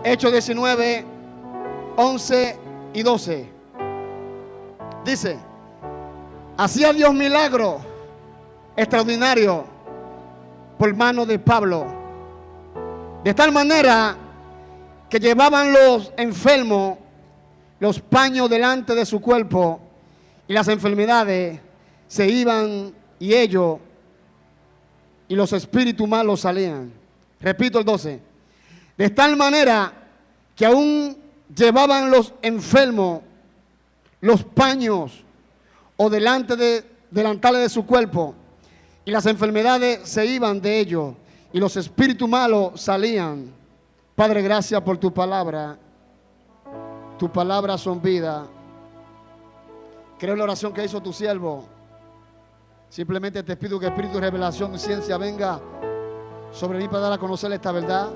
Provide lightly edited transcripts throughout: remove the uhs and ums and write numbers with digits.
Hechos 19, 11 y 12. Dice: hacía Dios milagro extraordinario por mano de Pablo, de tal manera que llevaban los enfermos los paños delante de su cuerpo, y las enfermedades se iban y ellos y los espíritus malos salían. Repito el 12. De tal manera que aún llevaban los enfermos los paños o delantales de su cuerpo, y las enfermedades se iban de ellos y los espíritus malos salían. Padre, gracias por tu palabra. Tu palabra son vida. Creo en la oración que hizo tu siervo. Simplemente te pido que espíritu de revelación y ciencia venga sobre mí para dar a conocer esta verdad.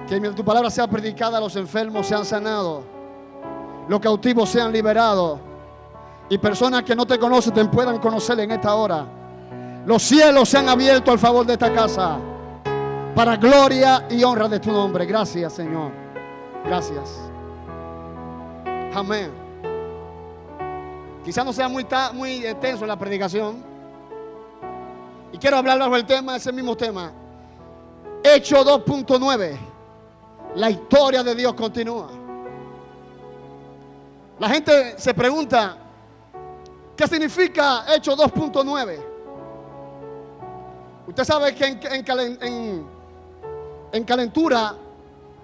Que mientras tu palabra sea predicada, los enfermos sean sanados, los cautivos sean liberados, y personas que no te conocen te puedan conocer en esta hora. Los cielos se han abierto al favor de esta casa, para gloria y honra de tu nombre. Gracias, Señor. Gracias. Amén. Quizás no sea muy extenso la predicación, y quiero hablar bajo el tema, ese mismo tema. Hechos 2.9. La historia de Dios continúa. La gente se pregunta: ¿qué significa Hechos 2.9? Usted sabe que en calentura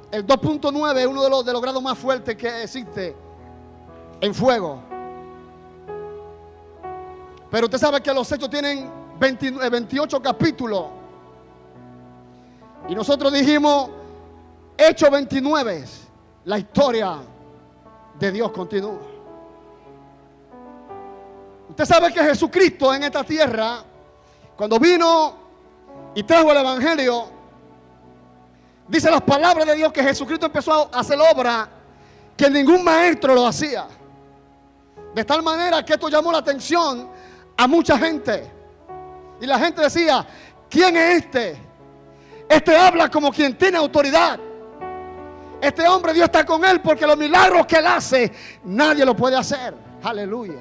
el 2.9 es uno de los grados más fuertes que existe en fuego. Pero usted sabe que los Hechos tienen 28 capítulos. Y nosotros dijimos Hechos 29, la historia de Dios continúa. Usted sabe que Jesucristo en esta tierra, cuando vino y trajo el evangelio, dice las palabras de Dios que Jesucristo empezó a hacer obra que ningún maestro lo hacía. De tal manera que esto llamó la atención a mucha gente. Y la gente decía: ¿quién es este? Este habla como quien tiene autoridad. Este hombre, Dios está con él, porque los milagros que él hace nadie lo puede hacer. Aleluya.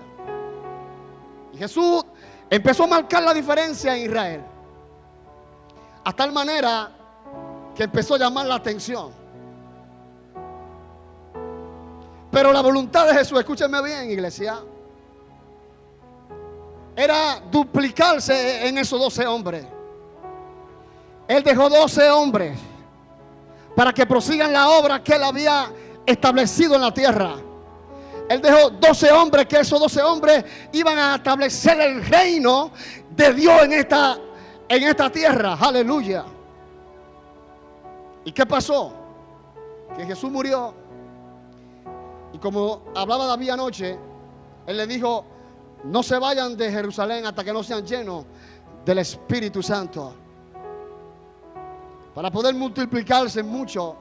Y Jesús empezó a marcar la diferencia en Israel, a tal manera que empezó a llamar la atención. Pero la voluntad de Jesús, escúchenme bien, iglesia, era duplicarse en esos 12 hombres. Él dejó 12 hombres para que prosigan la obra que él había establecido en la tierra. Él dejó 12 hombres, que esos 12 hombres iban a establecer el reino de Dios en esta tierra. Aleluya. ¿Y qué pasó? Que Jesús murió, y como hablaba David anoche, él le dijo: no se vayan de Jerusalén hasta que no sean llenos del Espíritu Santo. Para poder multiplicarse mucho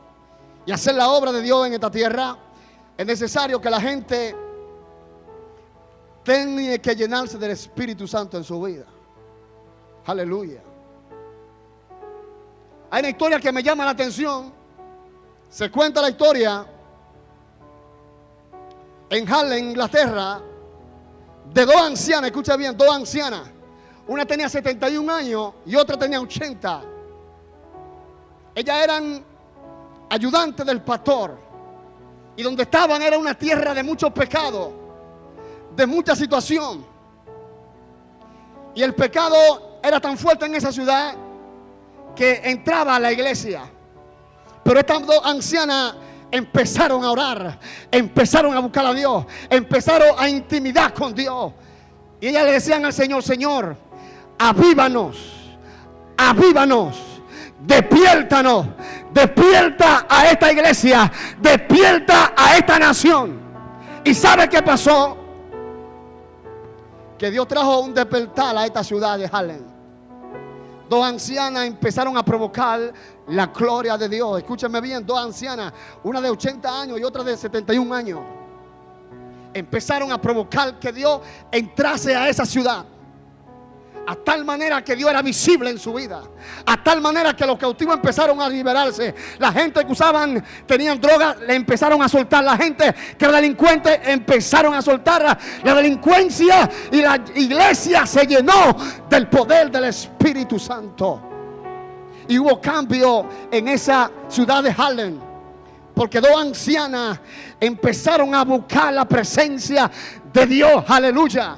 y hacer la obra de Dios en esta tierra, es necesario que la gente tenga que llenarse del Espíritu Santo en su vida. Aleluya. Hay una historia que me llama la atención. Se cuenta la historia en Harlem, Inglaterra, de dos ancianas. Escucha bien, dos ancianas. Una tenía 71 años y otra tenía 80. Ellas eran ayudantes del pastor, y donde estaban era una tierra de muchos pecados, de mucha situación. Y el pecado era tan fuerte en esa ciudad que entraba a la iglesia. Pero estas dos ancianas empezaron a orar, empezaron a buscar a Dios, empezaron a intimidar con Dios. Y ellas le decían al Señor: Señor, avívanos, avívanos, despiértanos, despierta a esta iglesia, despierta a esta nación. ¿Y sabe qué pasó? Que Dios trajo un despertar a esta ciudad de Harlem. Dos ancianas empezaron a provocar la gloria de Dios. Escúchenme bien, dos ancianas, una de 80 años y otra de 71 años. Empezaron a provocar que Dios entrase a esa ciudad, A tal manera que Dios era visible en su vida. A tal manera que los cautivos empezaron a liberarse. La gente que tenían droga, le empezaron a soltar. La gente que era delincuente, empezaron a soltar la delincuencia. Y la iglesia se llenó del poder del Espíritu Santo. Y hubo cambio en esa ciudad de Harlem, porque dos ancianas empezaron a buscar la presencia de Dios. Aleluya.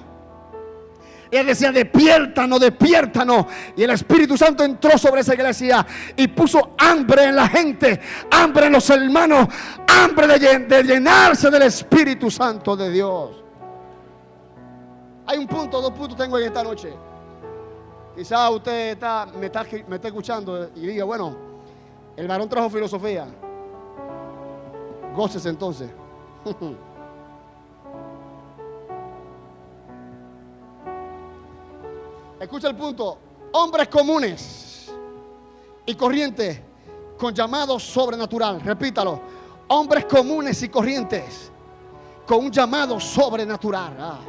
Él decía: despiértanos, despiértanos. Y el Espíritu Santo entró sobre esa iglesia y puso hambre en la gente, hambre en los hermanos, hambre de llenarse del Espíritu Santo de Dios. Hay un punto, dos puntos tengo en esta noche. Quizás usted me está escuchando y diga: bueno, el varón trajo filosofía. Gócese entonces. Escucha el punto. Hombres comunes y corrientes con llamado sobrenatural. Repítalo. Hombres comunes y corrientes con un llamado sobrenatural.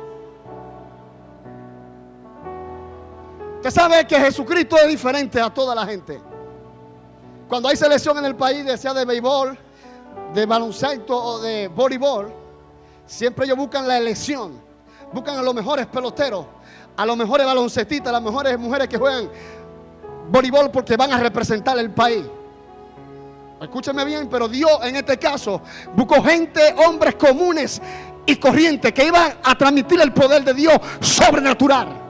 Usted sabe que Jesucristo es diferente a toda la gente. Cuando hay selección en el país, sea de béisbol, de baloncesto o de voleibol, siempre ellos buscan la elección. Buscan a los mejores peloteros, a los mejores baloncestistas, a las mejores mujeres que juegan voleibol, porque van a representar el país. Escúcheme bien, pero Dios en este caso buscó gente, hombres comunes y corrientes, que iban a transmitir el poder de Dios sobrenatural.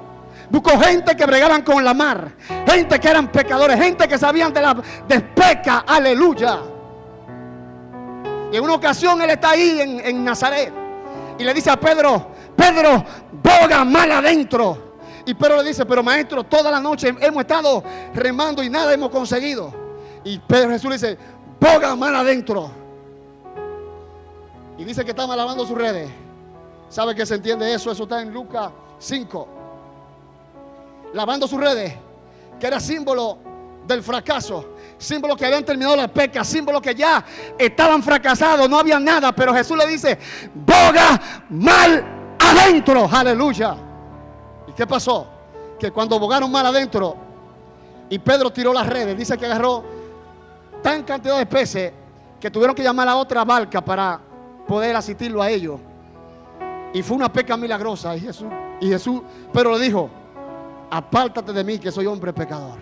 Buscó gente que bregaban con la mar, gente que eran pecadores, gente que sabían de la despeca. Aleluya. Y en una ocasión él está ahí en Nazaret y le dice a Pedro: Pedro, boga mal adentro. Y Pedro le dice: pero maestro, toda la noche hemos estado remando y nada hemos conseguido. Y Jesús le dice: boga mal adentro. Y dice que estaba lavando sus redes. ¿Sabe qué se entiende eso? Eso está en Lucas 5. Lavando sus redes, que era símbolo del fracaso, símbolo que habían terminado la pesca, símbolo que ya estaban fracasados, no había nada. Pero Jesús le dice: boga mal adentro. Aleluya. ¿Y qué pasó? Que cuando bogaron mal adentro y Pedro tiró las redes, dice que agarró tan cantidad de peces que tuvieron que llamar a otra barca para poder asistirlo a ellos. Y fue una pesca milagrosa. Y Jesús, Pedro le dijo: apártate de mí, que soy hombre pecador.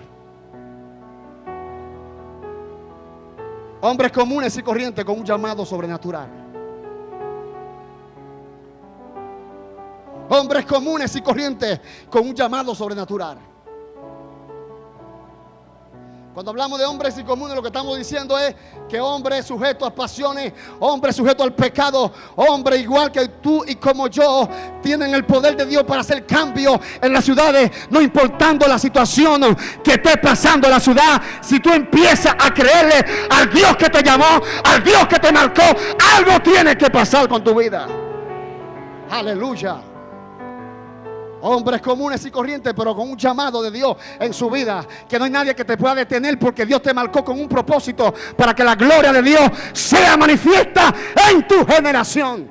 Hombres comunes y corrientes con un llamado sobrenatural. Hombres comunes y corrientes con un llamado sobrenatural. Cuando hablamos de hombres y comunes, lo que estamos diciendo es que hombre sujeto a pasiones, hombre sujeto al pecado, hombre igual que tú y como yo, tienen el poder de Dios para hacer cambio en las ciudades, no importando la situación que esté pasando en la ciudad. Si tú empiezas a creerle al Dios que te llamó, al Dios que te marcó, algo tiene que pasar con tu vida. Aleluya. Hombres comunes y corrientes, pero con un llamado de Dios en su vida, que no hay nadie que te pueda detener, porque Dios te marcó con un propósito para que la gloria de Dios sea manifiesta en tu generación.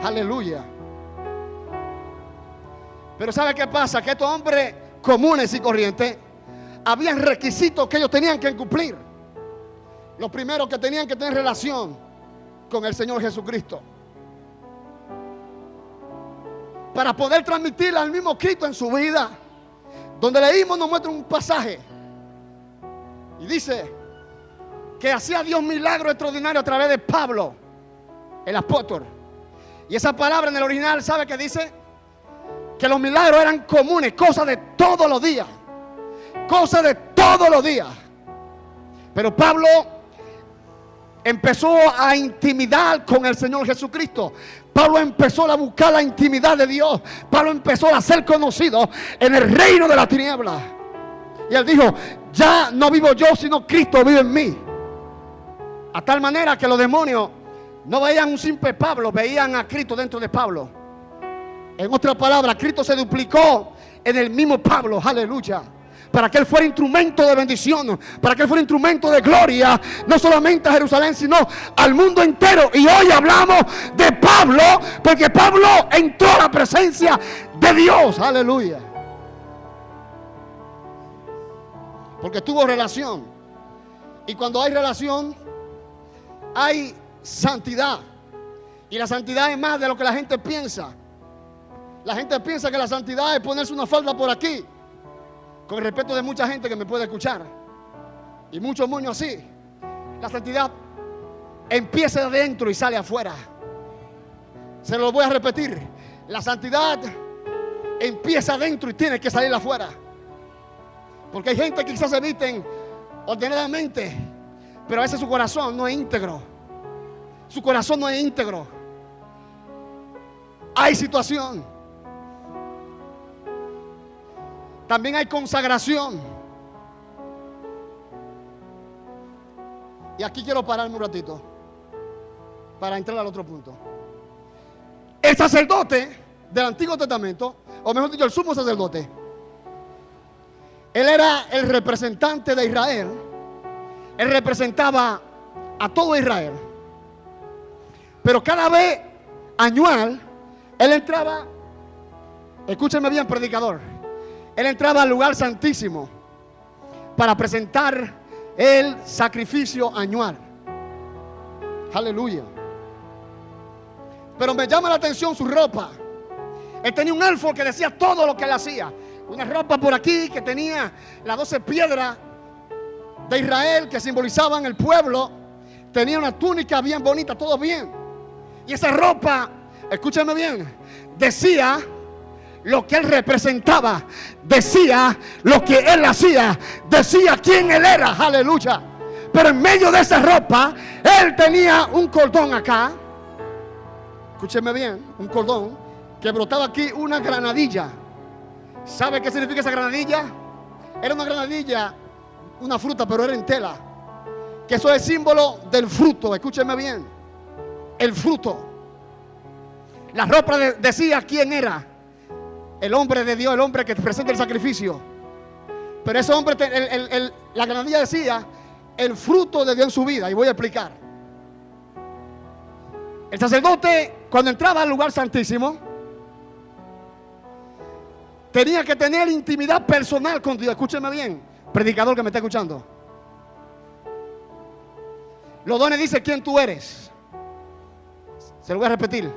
Aleluya. Pero ¿sabe qué pasa? Que estos hombres comunes y corrientes, habían requisitos que ellos tenían que cumplir. Lo primero, que tenían que tener relación con el Señor Jesucristo, para poder transmitirle al mismo Cristo en su vida. Donde leímos, nos muestra un pasaje y dice que hacía Dios milagros extraordinarios a través de Pablo, el apóstol. Y esa palabra en el original, ¿sabe qué dice? Que los milagros eran comunes, cosas de todos los días, cosas de todos los días. Pero Pablo empezó a intimidar con el Señor Jesucristo. Pablo empezó a buscar la intimidad de Dios. Pablo empezó a ser conocido en el reino de la tiniebla. Y él dijo: ya no vivo yo, sino Cristo vive en mí. A tal manera que los demonios no veían un simple Pablo, veían a Cristo dentro de Pablo. En otras palabras, Cristo se duplicó en el mismo Pablo. Aleluya. para que Él fuera instrumento de bendición, para que Él fuera instrumento de gloria, no solamente a Jerusalén, sino al mundo entero. Y hoy hablamos de Pablo, porque Pablo entró a la presencia de Dios. Aleluya. Porque tuvo relación. Y cuando hay relación, hay santidad. Y la santidad es más de lo que la gente piensa. La gente piensa que la santidad es ponerse una falda por aquí, con el respeto de mucha gente que me puede escuchar, y muchos moños así. La santidad empieza de adentro y sale afuera. Se lo voy a repetir. La santidad empieza adentro y tiene que salir afuera. Porque hay gente que quizás se visten ordenadamente, pero a veces su corazón no es íntegro. Su corazón no es íntegro. Hay situación. También hay consagración. Y aquí quiero pararme un ratito para entrar al otro punto. El sacerdote del Antiguo Testamento, o mejor dicho, el sumo sacerdote, él era el representante de Israel. Él representaba a todo Israel. Pero cada vez anual, él entraba, escúcheme bien, predicador, él entraba al lugar santísimo para presentar el sacrificio anual. Aleluya. Pero me llama la atención su ropa. Él tenía un elfo que decía todo lo que él hacía. Una ropa por aquí que tenía las 12 piedras de Israel que simbolizaban el pueblo. Tenía una túnica bien bonita, todo bien. Y esa ropa, escúchame bien, decía lo que él representaba, decía lo que él hacía, decía quién él era. Aleluya. Pero en medio de esa ropa, él tenía un cordón acá. Escúcheme bien, un cordón que brotaba aquí una granadilla. ¿Sabe qué significa esa granadilla? Era una granadilla, una fruta, pero era en tela. Que eso es símbolo del fruto. Escúcheme bien, el fruto. La ropa decía quién era. El hombre de Dios, el hombre que presenta el sacrificio. Pero ese hombre, la granadilla decía el fruto de Dios en su vida. Y voy a explicar. El sacerdote, cuando entraba al lugar santísimo, tenía que tener intimidad personal con Dios. Escúcheme bien, predicador que me está escuchando. Los dones dicen quién tú eres. Se lo voy a repetir.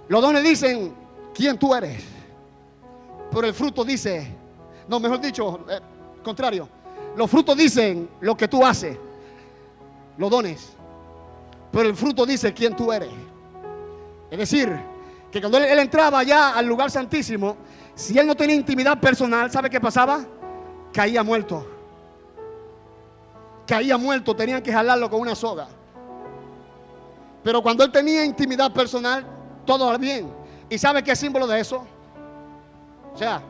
Los dones dicen quién tú eres, pero el fruto dice, no, mejor dicho, contrario. Los frutos dicen lo que tú haces, los dones, pero el fruto dice quién tú eres. Es decir, que cuando él entraba ya al lugar santísimo, si él no tenía intimidad personal, ¿sabe qué pasaba? Caía muerto. Caía muerto, tenían que jalarlo con una soga. Pero cuando él tenía intimidad personal, todo bien. ¿Y sabe qué es símbolo de eso? O sea,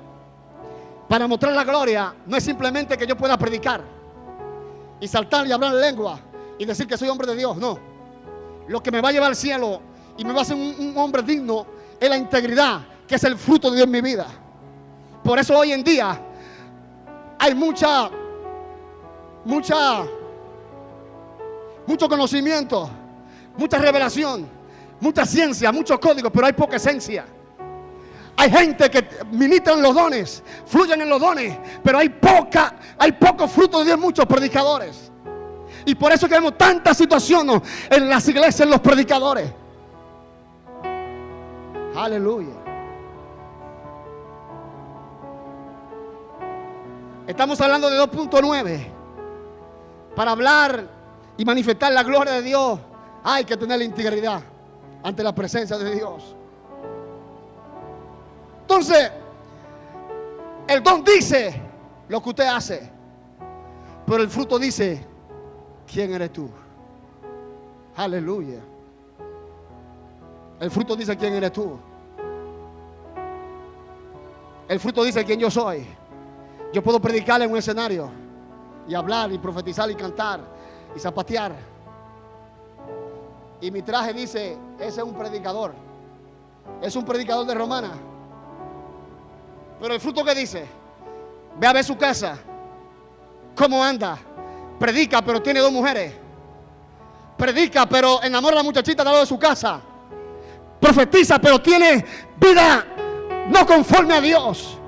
para mostrar la gloria, no es simplemente que yo pueda predicar y saltar y hablar en lengua y decir que soy hombre de Dios. No. Lo que me va a llevar al cielo y me va a hacer un hombre digno es la integridad, que es el fruto de Dios en mi vida. Por eso hoy en día hay mucho conocimiento, mucha revelación, mucha ciencia, muchos códigos, pero hay poca esencia. Hay gente que ministra en los dones, fluyen en los dones, pero hay poco fruto de Dios en muchos predicadores. Y por eso que vemos tantas situaciones en las iglesias, en los predicadores. Aleluya. Estamos hablando de 2.9. Para hablar y manifestar la gloria de Dios, hay que tener la integridad ante la presencia de Dios. Entonces, el don dice lo que usted hace, pero el fruto dice quién eres tú. Aleluya. El fruto dice quién eres tú. El fruto dice quién yo soy. Yo puedo predicar en un escenario y hablar y profetizar y cantar y zapatear, y mi traje dice, ese es un predicador, es un predicador de Romana. Pero el fruto que dice, ve a ver su casa, ¿Cómo anda? Predica, pero tiene 2 mujeres. Predica, pero enamora a la muchachita al lado de su casa. Profetiza, pero tiene vida no conforme a Dios.